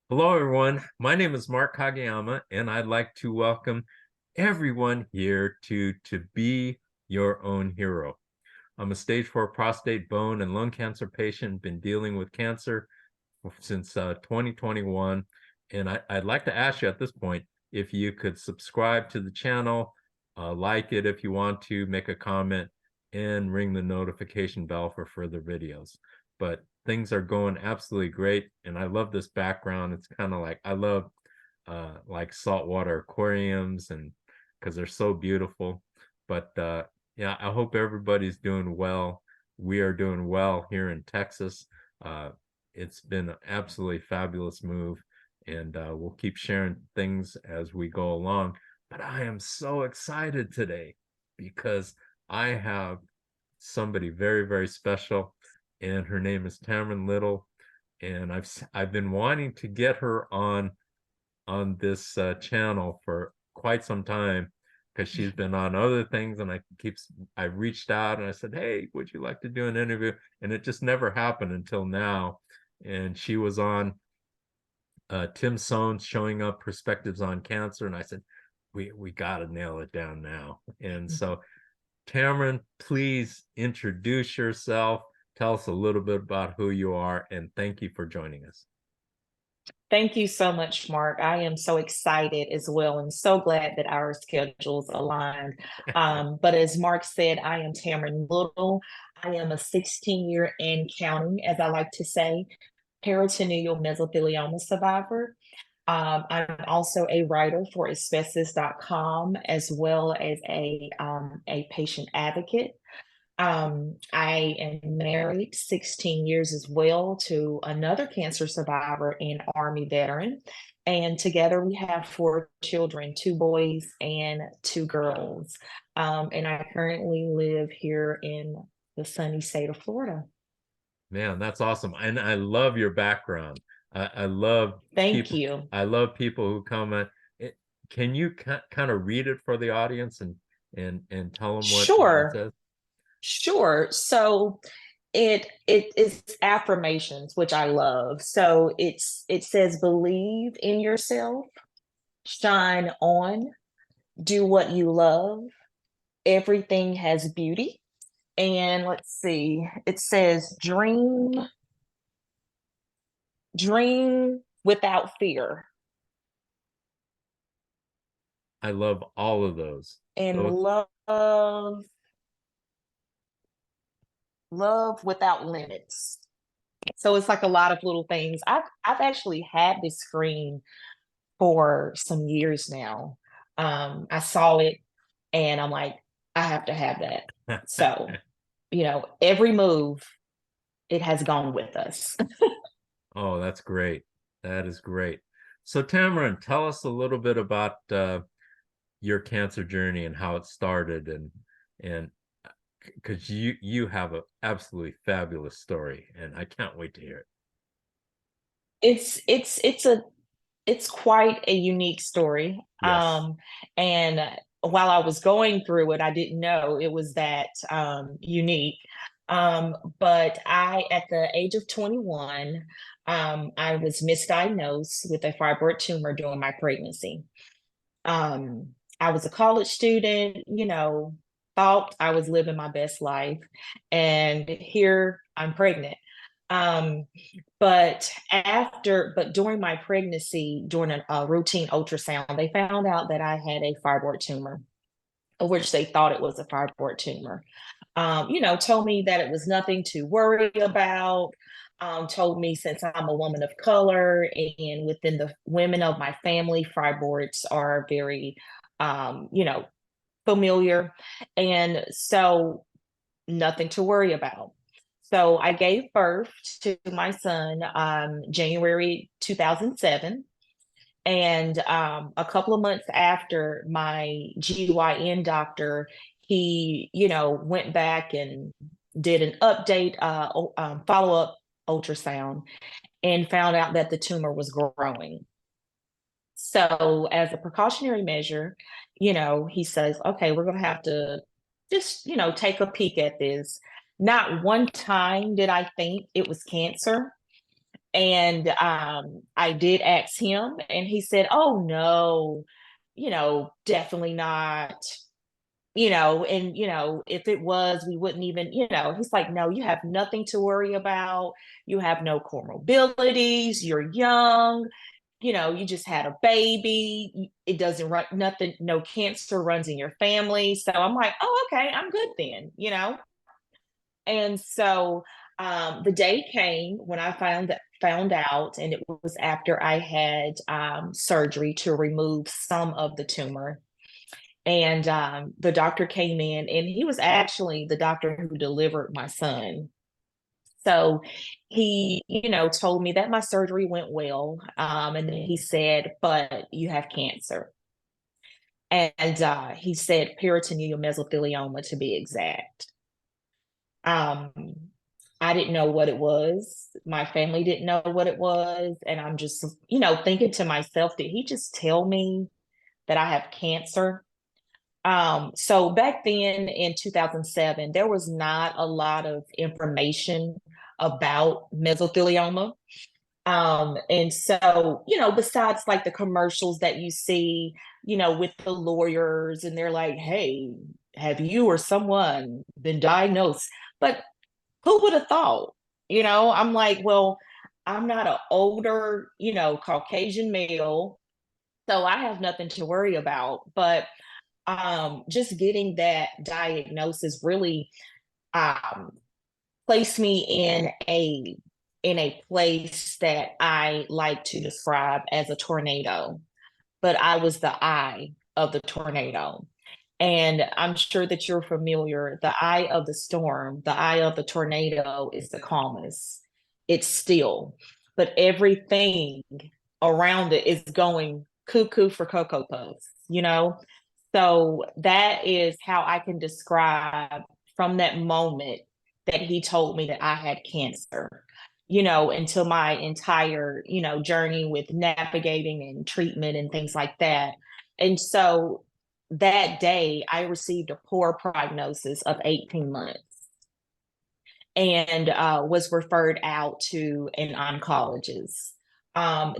Hello, everyone. My name is Mark Kageyama, and I'd like to welcome everyone here to Be Your Own Hero. I'm a stage 4 prostate, bone, and lung cancer patient, been dealing with cancer since 2021. And I'd like to ask you at this point if you could subscribe to the channel, like it if you want to, make a comment, and ring the notification bell for further videos. But things are going absolutely great, and I love this background. It's kind of like I love like saltwater aquariums, and because they're so beautiful. But yeah, I hope everybody's doing well. We are doing well here in Texas. Uh, it's been an absolutely fabulous move, and we'll keep sharing things as we go along. But I am so excited today because I have somebody very, very special, and her name is Tamron Little, and I've been wanting to get her on this channel for quite some time because she's been on other things, and I reached out and I said, hey, would you like to do an interview? And it just never happened until now. And she was on Tim Sohn's Showing Up Perspectives on Cancer, and I said, we got to nail it down now. And so, Tamron, please introduce yourself, tell us a little bit about who you are, and thank you for joining us. Thank you so much, Mark. I am so excited as well and so glad that our schedules aligned. But as Mark said, I am Tamron Little. I am a 16-year and counting, as I like to say, peritoneal mesothelioma survivor. I'm also a writer for asbestos.com as well as a patient advocate. I am married 16 years as well to another cancer survivor and Army veteran. And together we have 4 children, 2 boys and 2 girls. And I currently live here in the sunny state of Florida. Man, that's awesome. And I love your background. I love Thank people. you. I love people who comment. Can you kind of read it for the audience and tell them what it Sure, says? sure. So it is affirmations, which I love. So it says believe in yourself, shine on, do what you love. Everything has beauty. And let's see, it says dream without fear, I love all of those. and Those, love without limits. So it's like a lot of little things. I've actually had this screen for some years now. I saw it and I'm like, I have to have that. So, every move, it has gone with us. oh, that's great. That is great. So, Tamron, tell us a little bit about your cancer journey and how it started, and because you have an absolutely fabulous story, and I can't wait to hear it. It's it's it's a it's quite a unique story. Yes. And while I was going through it, I didn't know it was that unique. But at the age of 21, I was misdiagnosed with a fibroid tumor during my pregnancy. Um, I was a college student, thought I was living my best life, and here I'm pregnant. Um, but during my pregnancy, during a routine ultrasound, they found out that I had a fibroid tumor, of which they thought it was a fibroid tumor. Told me that it was nothing to worry about. Told me since I'm a woman of color and within the women of my family, fibroids are very, familiar. And so nothing to worry about. So I gave birth to my son January 2007. And a couple of months after, my GYN doctor, he, went back and did an update, follow up ultrasound, and found out that the tumor was growing. So, as a precautionary measure, he says, okay, we're going to have to just, take a peek at this. Not one time did I think it was cancer. And I did ask him, and he said, "Oh no, definitely not." And if it was, we wouldn't even, he's like, "No, you have nothing to worry about. You have no comorbidities. You're young. You just had a baby. It doesn't run nothing, no cancer runs in your family." So I'm like, "Oh, okay, I'm good then." And so the day came when I found out, and it was after I had surgery to remove some of the tumor. And the doctor came in, and he was actually the doctor who delivered my son. So he, told me that my surgery went well. And then he said, "But you have cancer." And he said peritoneal mesothelioma, to be exact. Um, I didn't know what it was. My family didn't know what it was. And I'm just, thinking to myself, did he just tell me that I have cancer? So back then in 2007, there was not a lot of information about mesothelioma. And so, besides like the commercials that you see, with the lawyers, and they're like, "Hey, have you or someone been diagnosed?" But who would have thought? I'm like, well, I'm not an older, Caucasian male, so I have nothing to worry about. But just getting that diagnosis really um, placed me in a place that I like to describe as a tornado. But I was the eye of the tornado. And I'm sure that you're familiar. The eye of the storm, the eye of the tornado is the calmest. It's still, but everything around it is going cuckoo for Cocoa Puffs. So that is how I can describe from that moment that he told me that I had cancer, until my entire, journey with navigating and treatment and things like that. And so that day, I received a poor prognosis of 18 months, and was referred out to an oncologist.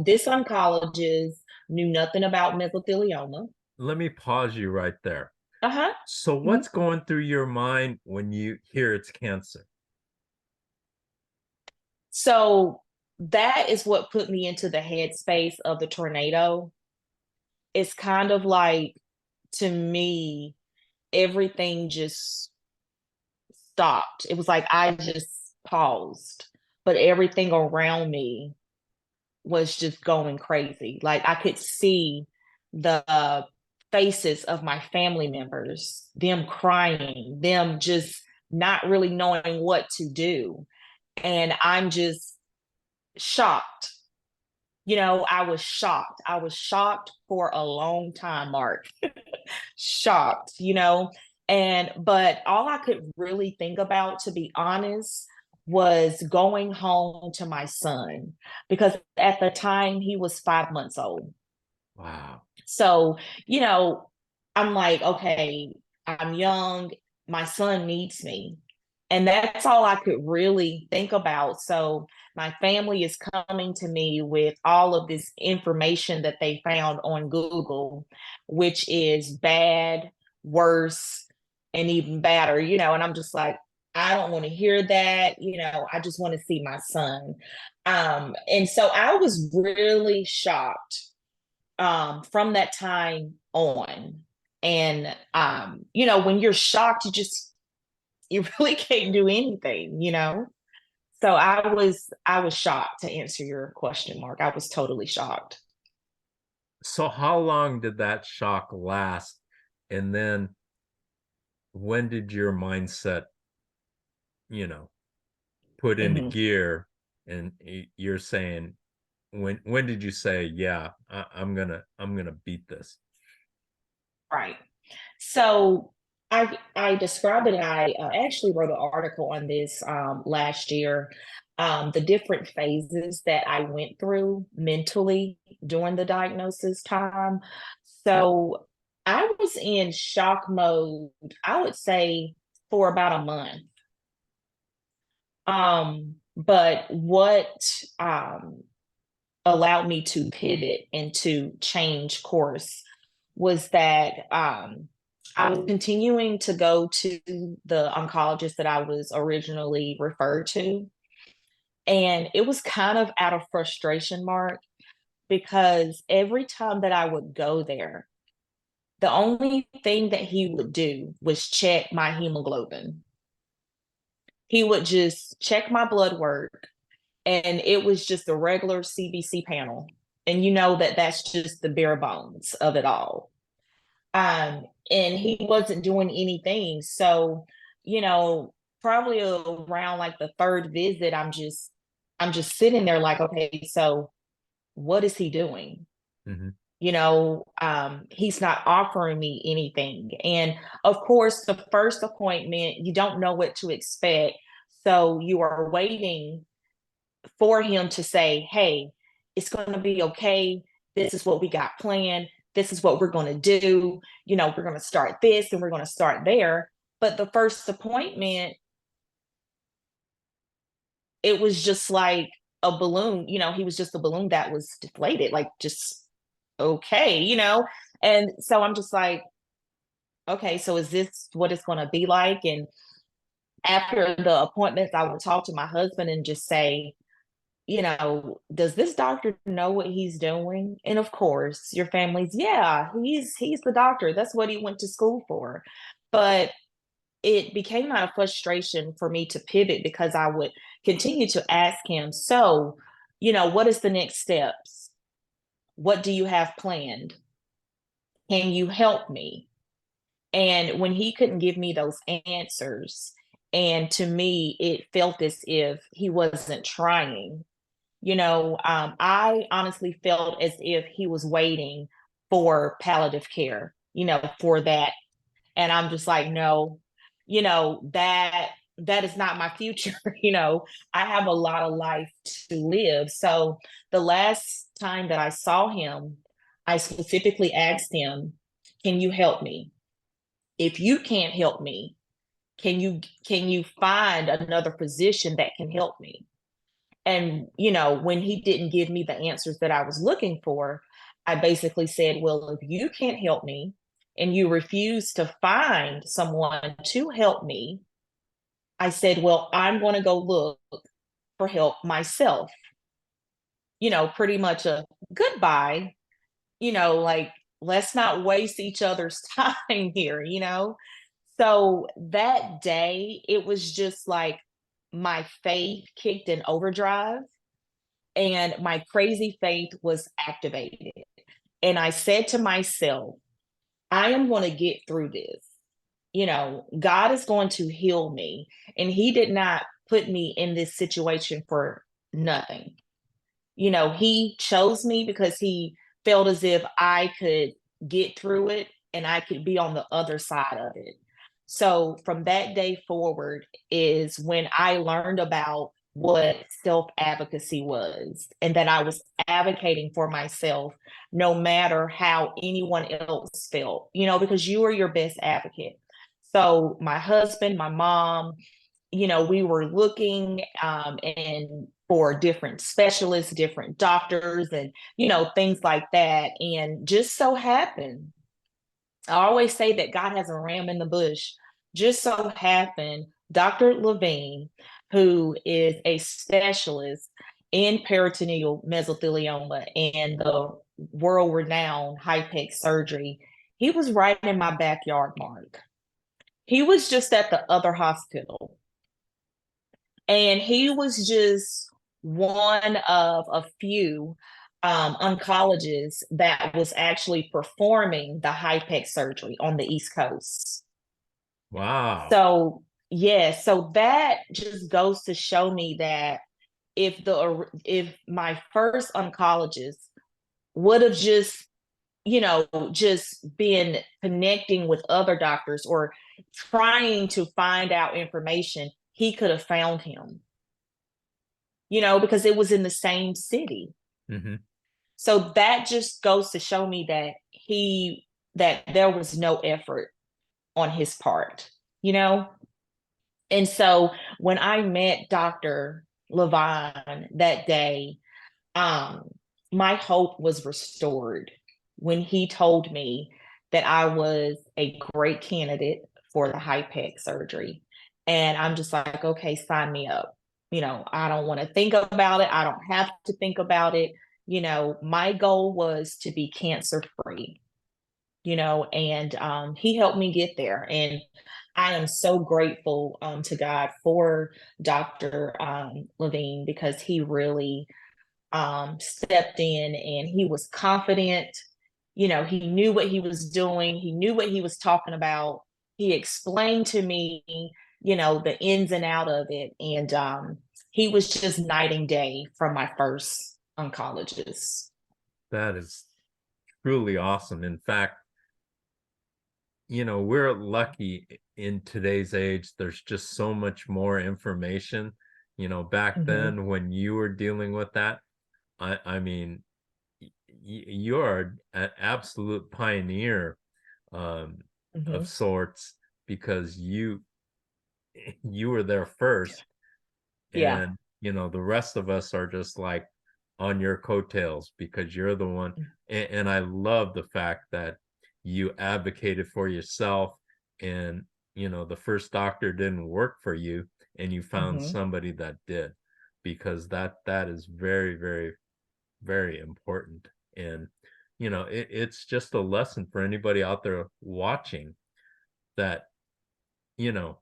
This oncologist knew nothing about mesothelioma. Let me pause you right there. Uh-huh. So Mhm. what's going through your mind when you hear it's cancer? So that is what put me into the headspace of the tornado. It's kind of like, to me, everything just stopped. It was like I just paused, but everything around me was just going crazy. Like I could see the faces of my family members, them crying, them just not really knowing what to do. And I'm just shocked. I was shocked. I was shocked for a long time, Mark. Shocked, but all I could really think about, to be honest, was going home to my son, because at the time he was 5 months old. Wow. So, I'm like, okay, I'm young, my son needs me. And that's all I could really think about. So my family is coming to me with all of this information that they found on Google, which is bad, worse, and even badder, and I'm just like, I don't want to hear that. I just want to see my son. And so I was really shocked from that time on. And when you're shocked, you really can't do anything. So I was shocked, to answer your question, Mark. I was totally shocked. So how long did that shock last? And then when did your mindset, you know, put into Mhm. gear? And you're saying, when did you say, yeah, I'm gonna beat this? Right. So I described it, and I actually wrote an article on this last year. The different phases that I went through mentally during the diagnosis time. So I was in shock mode, I would say, for about a month. But what allowed me to pivot and to change course was that I was continuing to go to the oncologist that I was originally referred to. And it was kind of out of frustration, Mark, because every time that I would go there, the only thing that he would do was check my hemoglobin. He would just check my blood work, and it was just a regular CBC panel. And you know that that's just the bare bones of it all. And he wasn't doing anything. So, you know, probably around like the third visit, I'm just sitting there like, okay, so what is he doing? Hmm. He's not offering me anything. And of course, the first appointment, you don't know what to expect. So you are waiting for him to say, hey, it's going to be okay. This is what we got planned. This is what we're going to do. We're going to start this and we're going to start there. But the first appointment, it was just like a balloon. He was just a balloon that was deflated, like just okay. And so I'm just like, okay, so is this what it's going to be like? And after the appointments, I would talk to my husband and just say, does this doctor know what he's doing? And of course, your family's, yeah, he's the doctor. That's what he went to school for. But it became out of frustration for me to pivot because I would continue to ask him, so, what is the next steps? What do you have planned? Can you help me? And when he couldn't give me those answers, and to me, it felt as if he wasn't trying. I honestly felt as if he was waiting for palliative care, for that. And I'm just like, no, that is not my future. I have a lot of life to live. So the last time that I saw him, I specifically asked him, can you help me? If you can't help me, can you find another physician that can help me? And, when he didn't give me the answers that I was looking for, I basically said, well, if you can't help me and you refuse to find someone to help me, I said, well, I'm going to go look for help myself. Pretty much a goodbye, like, let's not waste each other's time here. So that day, it was just like my faith kicked in overdrive and my crazy faith was activated. And I said to myself, I am going to get through this. God is going to heal me. And He did not put me in this situation for nothing. He chose me because He felt as if I could get through it and I could be on the other side of it. So from that day forward is when I learned about what self advocacy was and that I was advocating for myself no matter how anyone else felt, because you are your best advocate. So my husband, my mom, we were looking and for different specialists, different doctors, and things like that. And just so happened, I always say that God has a ram in the bush. Just so happened, Dr. Levine, who is a specialist in peritoneal mesothelioma and the world-renowned HIPEC surgery, he was right in my backyard, Mark. He was just at the other hospital. And he was just one of a few oncologists that was actually performing the HIPEC surgery on the East Coast. Wow. So, yeah, so that just goes to show me that if my first oncologist would have just been connecting with other doctors or trying to find out information, he could have found him, because it was in the same city. Hmm. So that just goes to show me that there was no effort on his part, you know? And so when I met Dr. Levine that day, um, my hope was restored when he told me that I was a great candidate for the HIPEC surgery. And I'm just like, okay, sign me up. I don't want to think about it. I don't have to think about it. My goal was to be cancer free, and he helped me get there. And I am so grateful to God for Dr. Levine, because he really stepped in, and he was confident. He knew what he was doing, he knew what he was talking about. He explained to me, the ins and out of it. And he was just night and day from my first oncologist. That is truly awesome. In fact, we're lucky in today's age. There's just so much more information. Back Mm-hmm. then when you were dealing with that, I mean, you're an absolute pioneer of Mm-hmm. sorts, because you were there first, Yeah. and the rest of us are just like on your coattails because you're the one. And I love the fact that you advocated for yourself, and the first doctor didn't work for you, and you found Mm-hmm. somebody that did, because that is very, very, very important. And it's just a lesson for anybody out there watching, that you know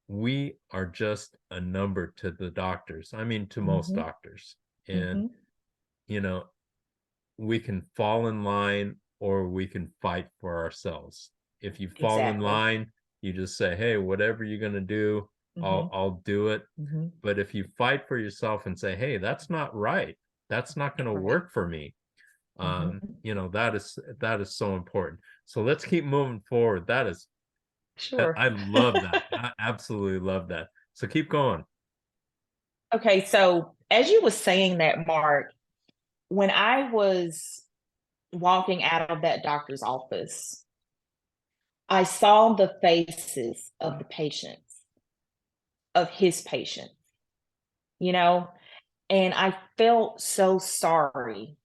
we are just a number to the doctors. I mean, to most Mm-hmm. doctors. And Mm-hmm. you know we can fall in line, or we can fight for ourselves. If you fall in Exactly. line, you just say, hey, whatever you're going to do, Mm-hmm. I'll do it. Mm-hmm. But if you fight for yourself and say, hey, that's not right, that's not going to Right. work for me, Mm-hmm. that is so important. So let's keep moving forward. That is, Sure. I love that. I absolutely love that. So keep going. Okay, so as you were saying that, Mark, when I was walking out of that doctor's office, I saw the faces of the patients, of his patients, you know, and I felt so sorry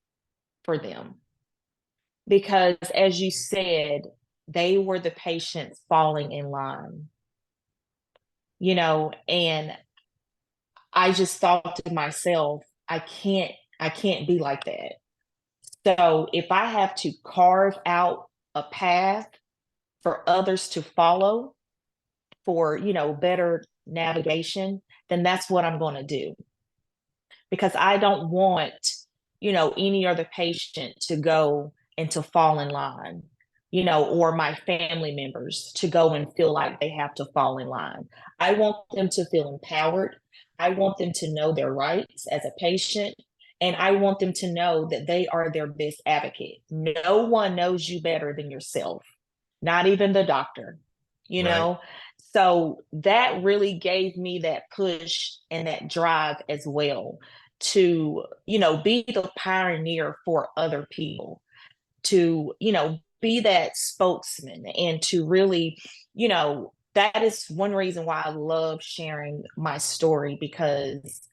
for them because, as you said, they were the patients falling in line, and I just thought to myself, I can't be like that. So if I have to carve out a path for others to follow for, better navigation, then that's what I'm going to do. Because I don't want, any other patient to go and to fall in line, or my family members to go and feel like they have to fall in line. I want them to feel empowered. I want them to know their rights as a patient. And I want them to know that they are their best advocate. No one knows you better than yourself, not even the doctor, you Right. know? So that really gave me that push and that drive as well to, be the pioneer for other people, to, be that spokesman, and to really, that is one reason why I love sharing my story, because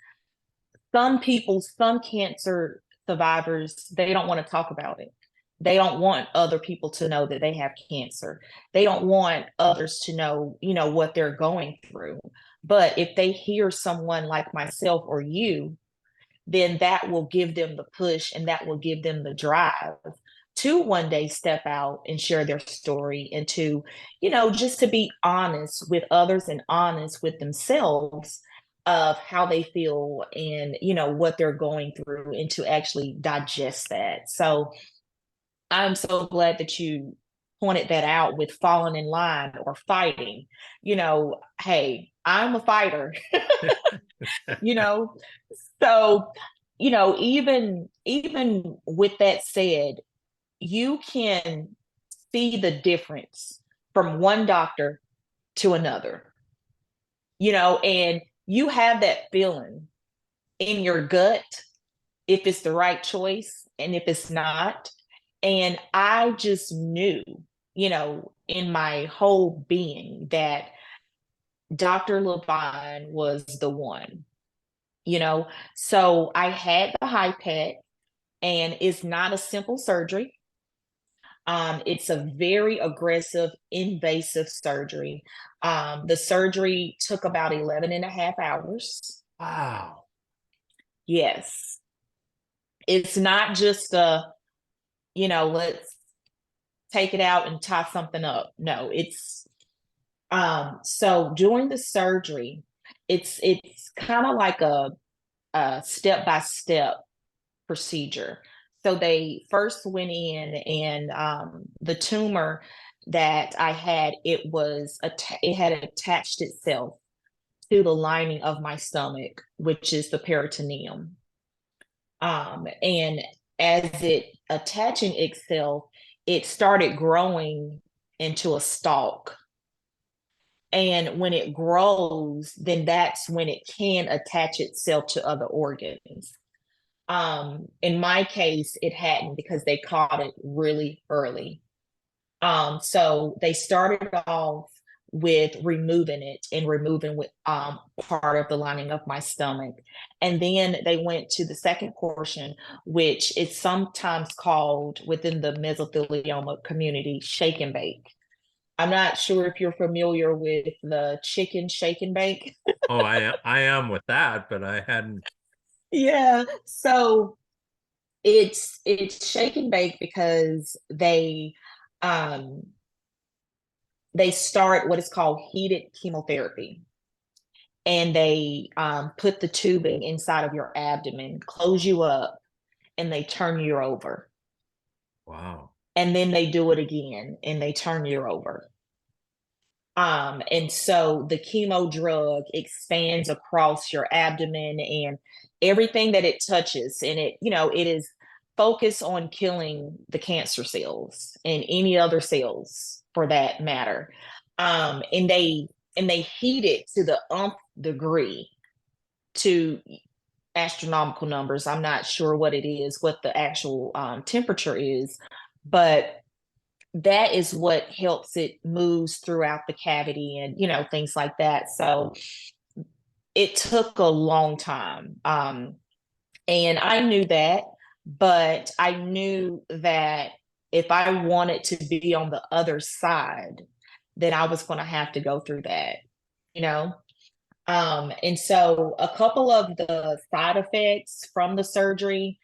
some people, some cancer survivors, they don't want to talk about it. They don't want other people to know that they have cancer. They don't want others to know, what they're going through. But if they hear someone like myself or you, then that will give them the push, and that will give them the drive to one day step out and share their story, and to, just to be honest with others and honest with themselves of how they feel, and, what they're going through, and to actually digest that. So I'm so glad that you pointed that out with falling in line or fighting. Hey, I'm a fighter, you know, so, even with that said, you can see the difference from one doctor to another, and you have that feeling in your gut if it's the right choice and if it's not. And I just knew, in my whole being, that Dr. Levine was the one. you know. So I had the high pet, and it's not a simple surgery. It's a very aggressive, invasive surgery. The surgery took about 11 and a half hours. Wow. Yes. It's not just let's take it out and tie something up. No, it's so during the surgery, it's kind of like a step-by-step procedure. So they first went in, and the tumor that I had, it had attached itself to the lining of my stomach, which is the peritoneum. And as it attaching itself, it started growing into a stalk. And when it grows, then that's when it can attach itself to other organs. In my case, it hadn't, because they caught it really early. So they started off with removing it and removing with part of the lining of my stomach. And then they went to the second portion, which is sometimes called within the mesothelioma community shake and bake. I'm not sure if you're familiar with the chicken shake and bake. Oh, I am with that, but I hadn't. Yeah. So it's shake and bake because um they start what is called heated chemotherapy, and they put the tubing inside of your abdomen, close you up, and they turn you over, Wow. and then they do it again and they turn you over. And so the chemo drug expands across your abdomen and everything that it touches, and it is focused on killing the cancer cells and any other cells for that matter. And they heat it to the nth degree, to astronomical numbers. I'm not sure what it is, what the actual temperature is, but that is what helps it moves throughout the cavity and things like that. So it took a long time, and I knew that, but I knew that if I wanted to be on the other side, then I was going to have to go through that, you know. And so a couple of the side effects from the surgery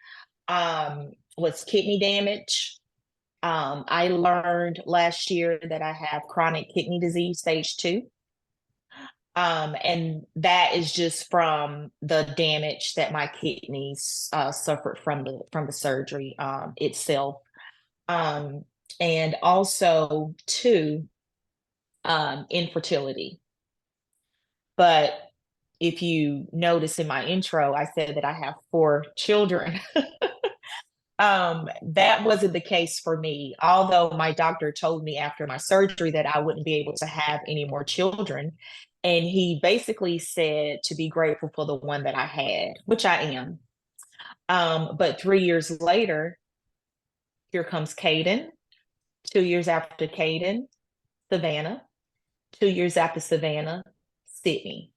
was kidney damage. I learned last year that I have chronic kidney disease stage 2. And that is just from the damage that my kidneys suffered from the surgery itself. Um, and also, too, infertility. But if you notice in my intro, I said that I have 4 children. That wasn't the case for me. Although my doctor told me after my surgery that I wouldn't be able to have any more children. And he basically said to be grateful for the one that I had, which I am. But 3 years later, here comes Caden. 2 years after Caden, Savannah. 2 years after Savannah, Sydney.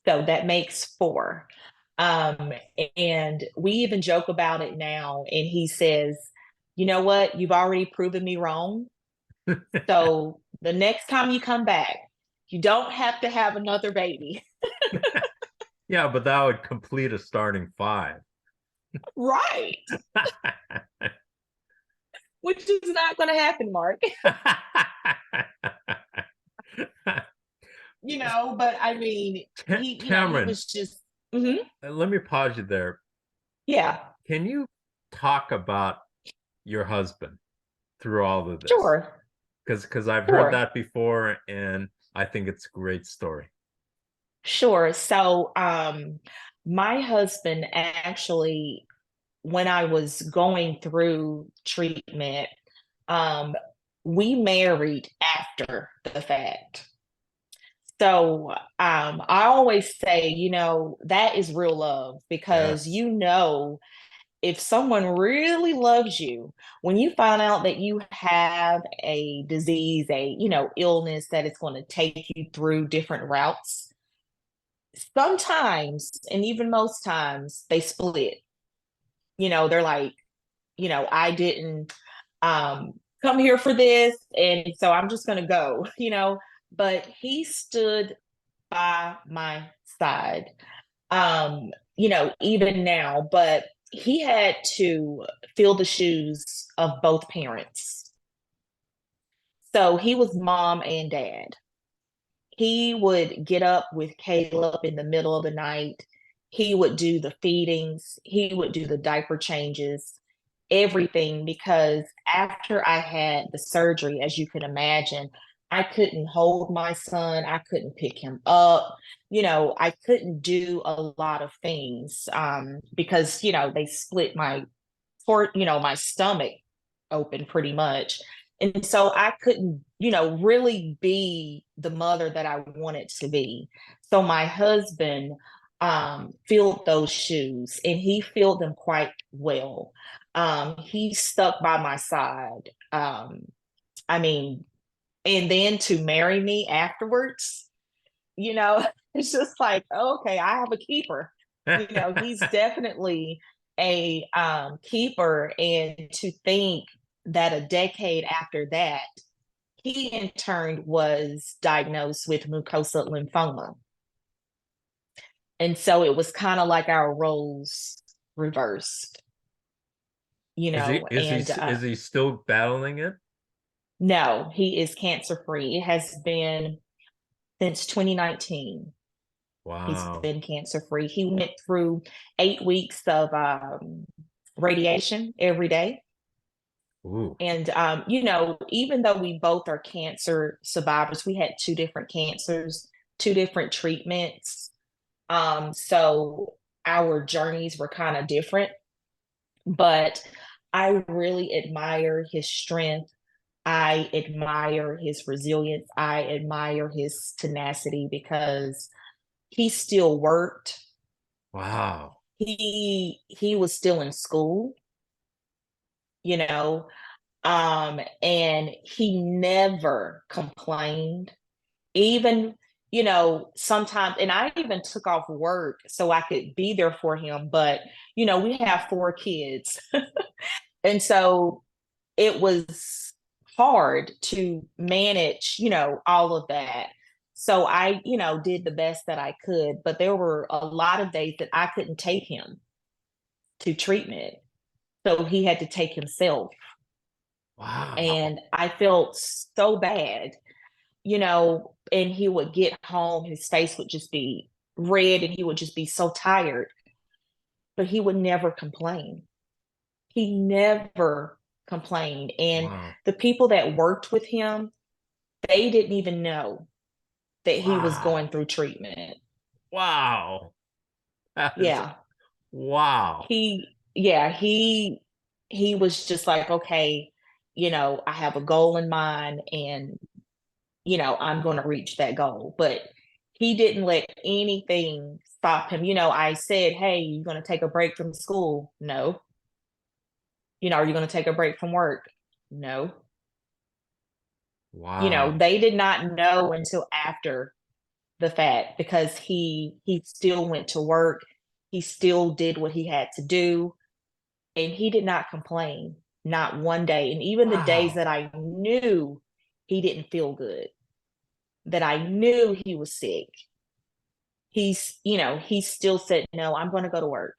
So that makes 4. Um, and we even joke about it now. And he says, you know what? You've already proven me wrong. So the next time you come back, you don't have to have another baby. Yeah, but that would complete a starting 5. Right. Which is not going to happen, Mark. But I mean, he Tamron, was just, mhm. let me pause you there. Yeah, Can you talk about your husband through all of this? sure, Because I've heard sure. that before, and I think it's a great story. Sure. So, my husband actually, when I was going through treatment, um, we married after the fact. So, I always say, that is real love, because Yes. if someone really loves you, when you find out that you have a disease, illness that is going to take you through different routes, sometimes, and even most times, they split. They're like, I didn't come here for this, and so I'm just gonna go. But he stood by my side. Even now, but he had to fill the shoes of both parents. So he was mom and dad. He would get up with Caleb in the middle of the night. He would do the feedings, he would do the diaper changes, everything, because after I had the surgery, as you can imagine, I couldn't hold my son, I couldn't pick him up. I couldn't do a lot of things because, they split my stomach open pretty much. And so I couldn't, really be the mother that I wanted to be. So my husband filled those shoes, and he filled them quite well. He stuck by my side. I mean, and then to marry me afterwards, it's just like, okay, I have a keeper. He's definitely a keeper. And to think that a decade after that, he in turn was diagnosed with mucosal lymphoma. And so it was kind of like our roles reversed, Is he still battling it? no, he is cancer free. It has been since 2019. He's Wow. been cancer free. He went through 8 weeks of radiation every day. Ooh. And, even though we both are cancer survivors, we had two different cancers, two different treatments. So our journeys were kind of different, but I really admire his strength. I admire his resilience. I admire his tenacity because he still worked. Wow. He was still in school, you know, and he never complained. Even, sometimes, and I even took off work so I could be there for him. But, we have 4 kids. And so it was hard to manage, all of that. So I, did the best that I could, but there were a lot of days that I couldn't take him to treatment. So he had to take himself. Wow. And I felt so bad, and he would get home, his face would just be red and he would just be so tired, but he would never complain. He never complained. And Wow. the people that worked with him, they didn't even know that he was Wow. going through treatment. Wow. That is Yeah. wow. He was just like, okay, I have a goal in mind, and I'm going to reach that goal. But he didn't let anything stop him. I said, hey, you going to take a break from school? No. Are you going to take a break from work? No. Wow. They did not know until after the fact, because he still went to work. He still did what he had to do, and he did not complain, not one day. And even the days Wow. that I knew he didn't feel good, that I knew he was sick, he still said, no, I'm going to go to work.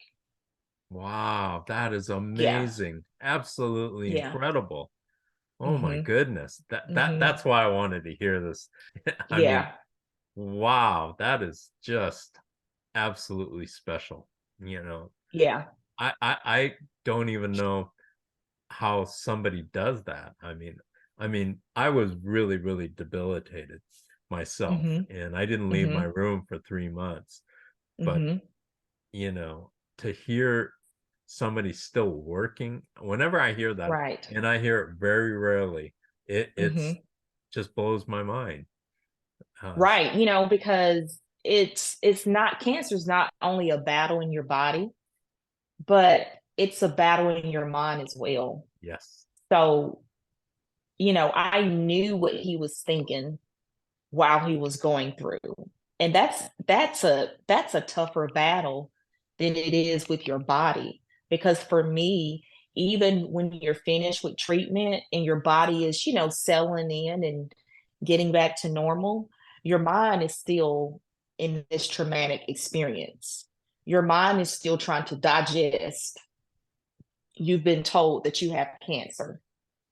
Wow. That is Yeah. amazing. Absolutely Yeah. incredible. Oh my Mm-hmm. goodness. Mm-hmm. That's why I wanted to hear this. I mean, Yeah. wow, that is just absolutely special. Yeah. I don't even know how somebody does that. I was really, really debilitated myself, Mm-hmm. and I didn't leave my Mm-hmm. room for 3 months. But, Mm-hmm. to hear somebody still working, whenever I hear that, Right. and I hear it very rarely, it's Mm-hmm. just blows my mind. Uh, Right. Because it's not, cancer is not only a battle in your body, but it's a battle in your mind as well. yes. So, I knew what he was thinking while he was going through. And that's a tougher battle than it is with your body. Because for me, even when you're finished with treatment and your body is, settling in and getting back to normal, your mind is still in this traumatic experience. Your mind is still trying to digest. You've been told that you have cancer.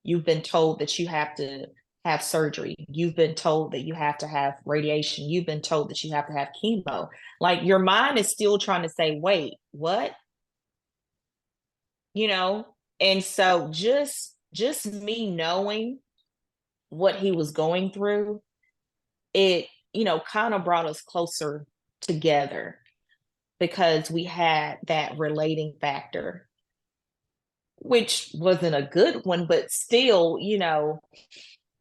You've been told that you have to have surgery. You've been told that you have to have radiation. You've been told that you have to have chemo. Like your mind is still trying to say, wait, what? You know? And so just me knowing what he was going through, it, kind of brought us closer together because we had that relating factor, which wasn't a good one, but still,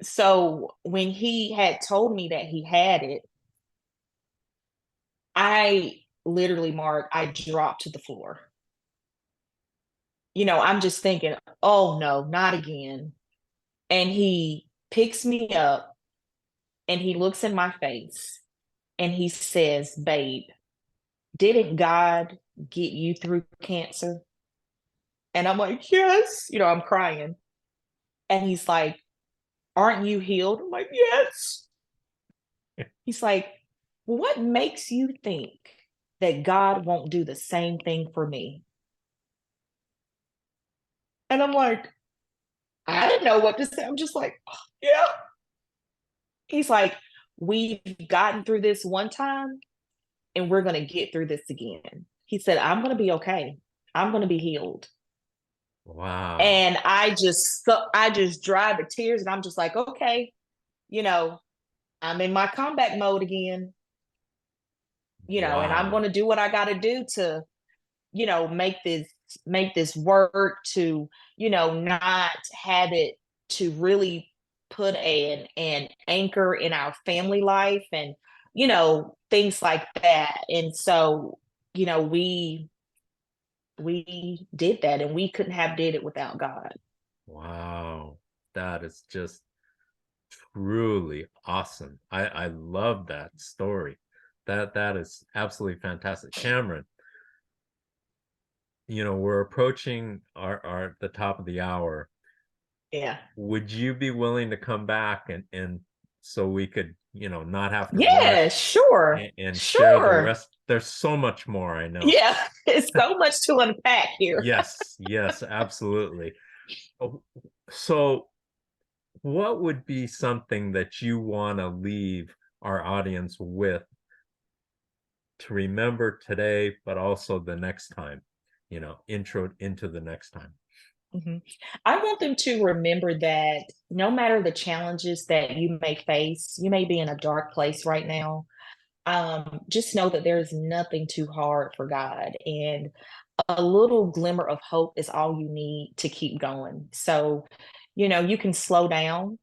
so when he had told me that he had it, I literally, Mark, I dropped to the floor. I'm just thinking, oh no, not again. And he picks me up and he looks in my face and he says, babe, didn't God get you through cancer? And I'm like, yes, I'm crying. And he's like, aren't you healed? I'm like, yes. He's like, well, what makes you think that God won't do the same thing for me? And I'm like, I didn't know what to say. I'm just like, oh, yeah. He's like, we've gotten through this one time and we're going to get through this again. He said, I'm going to be okay. I'm going to be healed. Wow. And I just dried the tears and I'm just like, okay, you know, I'm in my comeback mode again, and I'm going Wow. to do what I got to do to, make this work, to, not have it, to really put an anchor in our family life and, things like that. And so, we did that and we couldn't have did it without God. Wow. That is just truly awesome. I love that story. That is absolutely fantastic. Tamron, we're approaching our the top of the hour. Yeah. Would you be willing to come back and so we could, not have to Yeah, rush sure. and share the Sure. rest? There's so much more, I know. Yeah, it's so much to unpack here. Yes, yes, absolutely. Oh, so what would be something that you want to leave our audience with to remember today, but also the next time, intro into the next time? Mhm. I want them to remember that no matter the challenges that you may face, you may be in a dark place right now. Just know that there is nothing too hard for God, and a little glimmer of hope is all you need to keep going. So, you can slow down,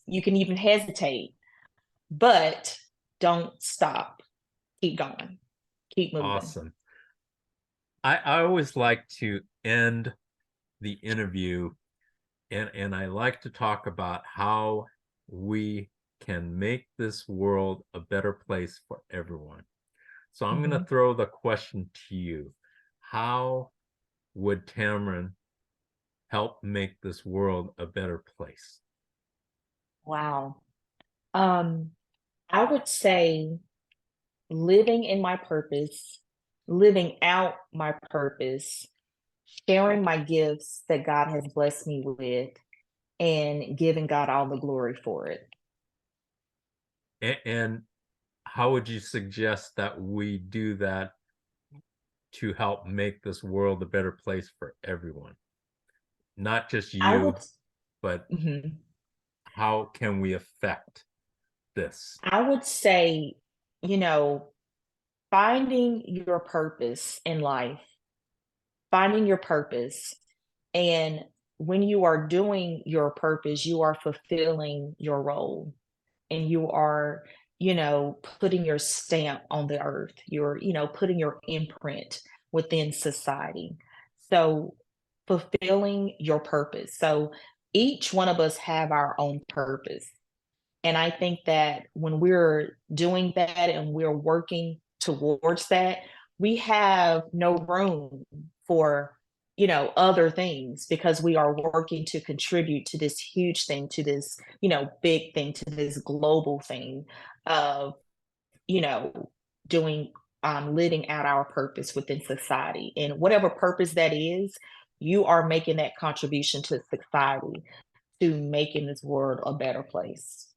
you can even hesitate, but don't stop. Keep going, keep moving. Awesome. I always like to end the interview and I like to talk about how we can make this world a better place for everyone. So I'm going to Mhm. throw the question to you. How would Tamron help make this world a better place? Wow. Um, I would say living in my purpose, living out my purpose, sharing my gifts that God has blessed me with, and giving God all the glory for it. And how would you suggest that we do that to help make this world a better place for everyone? Not just I would, you, but mhm. how can we affect this? I would say, you know, finding your purpose in life, finding your purpose. And when you are doing your purpose, you are fulfilling your role and you are, putting your stamp on the earth. You're, putting your imprint within society. So fulfilling your purpose. So each one of us have our own purpose. And I think that when we're doing that and we're working towards that, we have no room for, other things because we are working to contribute to this huge thing, to this, big thing, to this global thing of, you know, doing, living out our purpose within society. And whatever purpose that is, you are making that contribution to society to making this world a better place.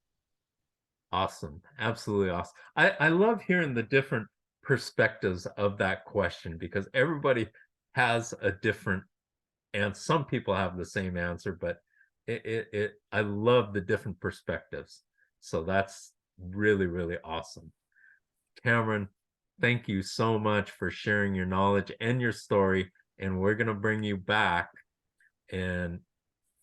Awesome. Absolutely awesome. I love hearing the different perspectives of that question because everybody has a different and some people have the same answer, but I love the different perspectives. So that's really, really awesome. Cameron, thank you so much for sharing your knowledge and your story. And we're going to bring you back and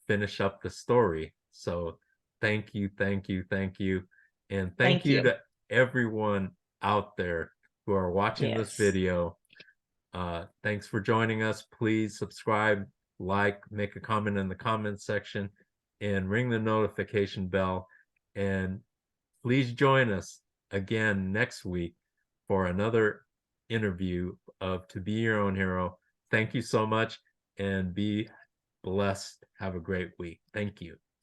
finish up the story. So thank you, thank you, thank you. And thank Thank you you. to everyone out there who are watching this Yes. video. Thanks for joining us. Please subscribe, like, make a comment in the comment section, and ring the notification bell. And please join us again next week for another interview of To Be Your Own Hero. Thank you so much and be blessed. Have a great week. Thank you.